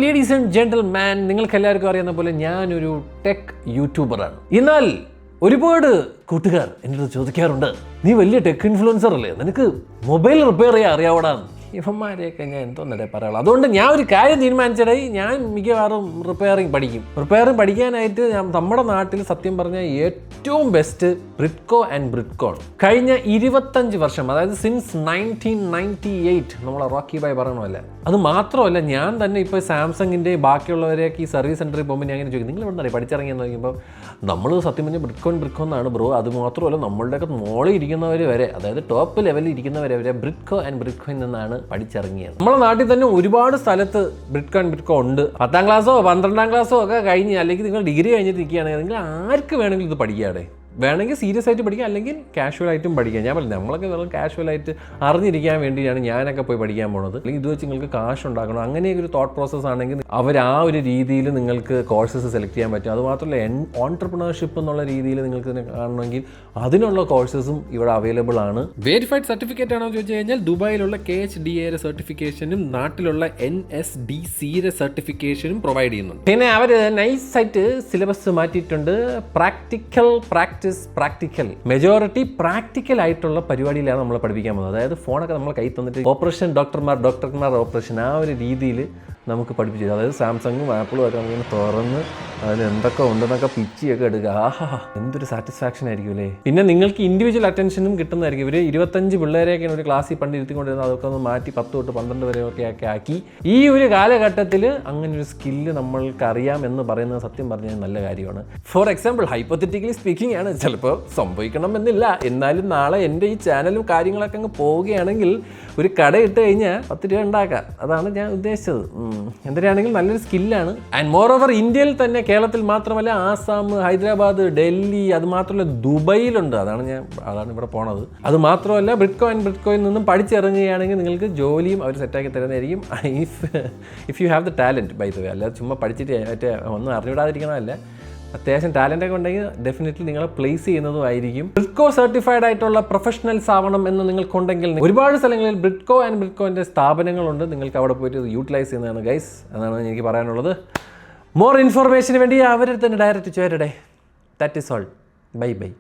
Ladies and gentleman, നിങ്ങൾക്ക് എല്ലാവർക്കും അറിയുന്ന പോലെ ഞാനൊരു ടെക് യൂട്യൂബറാണ്. എന്നാൽ ഒരുപാട് കൂട്ടുകാർ എന്നോട് ചോദിക്കാറുണ്ട്, നീ വലിയ ടെക് ഇൻഫ്ലുവൻസർ അല്ലേ, നിനക്ക് മൊബൈൽ റിപ്പയർ ചെയ്യാൻ അറിയാവൂടാന്ന്. ഇവന്മാരെയൊക്കെ ഞാൻ എന്തോന്നല്ലേ പറയാനുള്ളൂ. അതുകൊണ്ട് ഞാൻ ഒരു കാര്യം തീരുമാനിച്ചതായി, ഞാൻ മിക്കവാറും റിപ്പയറിങ് പഠിക്കാനായിട്ട് നമ്മുടെ നാട്ടിൽ സത്യം പറഞ്ഞാൽ ഏറ്റവും ബെസ്റ്റ് ബ്രിഡ്കോ ആൻഡ് ബ്രിഡ്കോ ആണ്. കഴിഞ്ഞ 25 വർഷം, അതായത് സിൻസ് 1998 നമ്മളെ റോക്കി ബായ് പറയണമല്ലേ. അത് മാത്രമല്ല, ഞാൻ തന്നെ ഇപ്പോൾ സാംസങ്ങിൻ്റെ ബാക്കിയുള്ളവരെയൊക്കെ ഈ സർവീസ് സെൻറ്ററിൽ പോകുമ്പോൾ ഞാൻ അങ്ങനെ ചോദിക്കും, നിങ്ങൾ ഇവിടെ നിന്നറിയാം പഠിച്ചിറങ്ങിയെന്ന് ചോദിക്കുമ്പോൾ നമ്മൾ സത്യം പറഞ്ഞാൽ ബ്രിഡ്കോ എന്നാണ് ബ്രോ. അത് മാത്രമല്ല, നമ്മളുടെയൊക്കെ മോളിൽ ഇരിക്കുന്നവർ വരെ, അതായത് ടോപ്പ് ലെവലിൽ ഇരിക്കുന്നവരെ വരെ ബ്രിഡ്കോ ആൻഡ് ബ്രിഡ്കോയിൽ നിന്നാണ് പഠിച്ചിറങ്ങിയത്. നമ്മുടെ നാട്ടിൽ തന്നെ ഒരുപാട് സ്ഥലത്ത് ബ്രിഡ്കോ ആൻഡ് ബ്രിഡ്കോ ഉണ്ട്. 10ാം ക്ലാസ്സോ 12ാം ക്ലാസ്സോ ഒക്കെ കഴിഞ്ഞ്, അല്ലെങ്കിൽ നിങ്ങൾ ഡിഗ്രി കഴിഞ്ഞിട്ട് ഇരിക്കുകയാണെങ്കിൽ നിങ്ങൾ ആർക്ക് വേണമെങ്കിലും ഇത് പഠിക്കാതെ. വേണമെങ്കിൽ സീരിയസ് ആയിട്ട് പഠിക്കാം, അല്ലെങ്കിൽ കാഷ്വൽ ആയിട്ടും പഠിക്കാം. ഞാൻ പറഞ്ഞു, നമ്മളൊക്കെ വെറും കാഷ്വൽ ആയിട്ട് അറിഞ്ഞിരിക്കാൻ വേണ്ടിയാണ് ഞാനൊക്കെ പോയി പഠിക്കാൻ പോണത്. അല്ലെങ്കിൽ ഇത് വെച്ച് നിങ്ങൾക്ക് കാശ് ഉണ്ടാക്കണം, അങ്ങനെയൊക്കെ ഒരു തോട്ട് പ്രോസസ്സ് ആണെങ്കിൽ അവർ ആ ഒരു രീതിയിൽ നിങ്ങൾക്ക് കോഴ്സസ് സെലക്ട് ചെയ്യാൻ പറ്റും. അതുമാത്രമല്ല, ഓൺട്രപ്രണർഷിപ്പ് എന്നുള്ള രീതിയിൽ നിങ്ങൾക്ക് കാണണമെങ്കിൽ അതിനുള്ള കോഴ്സസും ഇവിടെ അവൈലബിൾ ആണ്. വെരിഫൈഡ് സർട്ടിഫിക്കറ്റ് ആണോ ചോദിച്ചു കഴിഞ്ഞാൽ ദുബായിലുള്ള KHDA സർട്ടിഫിക്കേഷനും നാട്ടിലുള്ള NSDC സർട്ടിഫിക്കേഷനും പ്രൊവൈഡ് ചെയ്യുന്നുണ്ട്. പിന്നെ അവർ നൈസായിട്ട് സിലബസ് മാറ്റിയിട്ടുണ്ട്. പ്രാക്ടിക്കൽ മെജോറിറ്റി പ്രാക്ടിക്കൽ ആയിട്ടുള്ള പരിപാടിയിലാണ് നമ്മളെ പഠിപ്പിക്കാൻ പോകുന്നത്. അതായത് ഫോണൊക്കെ നമ്മളെ കൈ തന്നിട്ട് ഓപ്പറേഷൻ ഡോക്ടർമാർ ഓപ്പറേഷൻ ആ ഒരു രീതിയിൽ നമുക്ക് പഠിപ്പിച്ചു. അതായത് സാംസങ്ങും ആപ്പിളും ഒക്കെ നമുക്ക് തുറന്ന് അതിന് എന്തൊക്കെ ഉണ്ടെന്നൊക്കെ പിച്ചിയൊക്കെ എടുക്കുക. എന്തൊരു സാറ്റിസ്ഫാക്ഷൻ ആയിരിക്കും അല്ലേ. പിന്നെ നിങ്ങൾക്ക് ഇൻഡിവിജ്വൽ അറ്റൻഷനും കിട്ടുന്നതായിരിക്കും. ഇവർ 25 പിള്ളേരെയൊക്കെയാണ് ഒരു ക്ലാസ്സിൽ പണ്ട് ഇരുത്തിക്കൊണ്ടിരുന്നത്, അതൊക്കെ ഒന്ന് മാറ്റി 10 തൊട്ട് 12 വരെയൊക്കെ ആക്കി. ഈ ഒരു കാലഘട്ടത്തിൽ അങ്ങനെ ഒരു സ്കില്ല് നമ്മൾക്ക് അറിയാം എന്ന് പറയുന്നത് സത്യം പറഞ്ഞാൽ നല്ല കാര്യമാണ്. ഫോർ എക്സാമ്പിൾ, ഹൈപ്പോത്തറ്റിക്കലി സ്പീക്കിംഗ് ആണ്, ചിലപ്പോൾ സംഭവിക്കണം എന്നില്ല. എന്നാലും നാളെ എൻ്റെ ഈ ചാനലും കാര്യങ്ങളൊക്കെ അങ്ങ് പോവുകയാണെങ്കിൽ ഒരു കട ഇട്ട് കഴിഞ്ഞാൽ 10 രൂപ ഉണ്ടാക്കാം. അതാണ് ഞാൻ ഉദ്ദേശിച്ചത്. എന്തിനാണെങ്കിൽ നല്ലൊരു സ്കില്ലാണ്. ആൻഡ് മോർ ഓവർ ഇന്ത്യയിൽ തന്നെ, കേരളത്തിൽ മാത്രമല്ല, ആസാം, ഹൈദരാബാദ്, ഡൽഹി, അത് മാത്രമല്ല ദുബൈയിലുണ്ട്. അതാണ് ഇവിടെ പോണത്. അത് മാത്രമല്ല, ബ്രിഡ്കോ ആൻഡ് ബ്രിഡ്കോയിൽ നിന്നും പഠിച്ചിറങ്ങുകയാണെങ്കിൽ നിങ്ങൾക്ക് ജോലിയും അവർ സെറ്റാക്കി തരുന്നതായിരിക്കും. If you have the talent, by the way. അല്ലാതെ ചുമ്മാ പഠിച്ചിട്ട് മറ്റേ ഒന്നും അറിഞ്ഞിടാതിരിക്കണമല്ല. അത്യാവശ്യം ടാലൻ്റൊക്കെ ഉണ്ടെങ്കിൽ ഡെഫിനറ്റ്ലി നിങ്ങളെ പ്ലേസ് ചെയ്യുന്നതും ആയിരിക്കും. ബ്രിഡ്കോ സർട്ടിഫൈഡ് ആയിട്ടുള്ള പ്രൊഫഷണൽസ് ആവണം എന്ന് നിങ്ങൾക്കുണ്ടെങ്കിൽ ഒരുപാട് സ്ഥലങ്ങളിൽ ബ്രിഡ്കോ ആൻഡ് ബ്രിഡ്കോൻ്റെ സ്ഥാപനങ്ങളുണ്ട്. നിങ്ങൾക്ക് അവിടെ പോയിട്ട് യൂട്ടിലൈസ് ചെയ്യുന്നതാണ് ഗൈസ്. എന്നാണ് എനിക്ക് പറയാനുള്ളത്. മോർ ഇൻഫർമേഷന് വേണ്ടി അവരുടെ തന്നെ ഡയറക്റ്റ് ചേരട്ടെ. That is all. Bye by.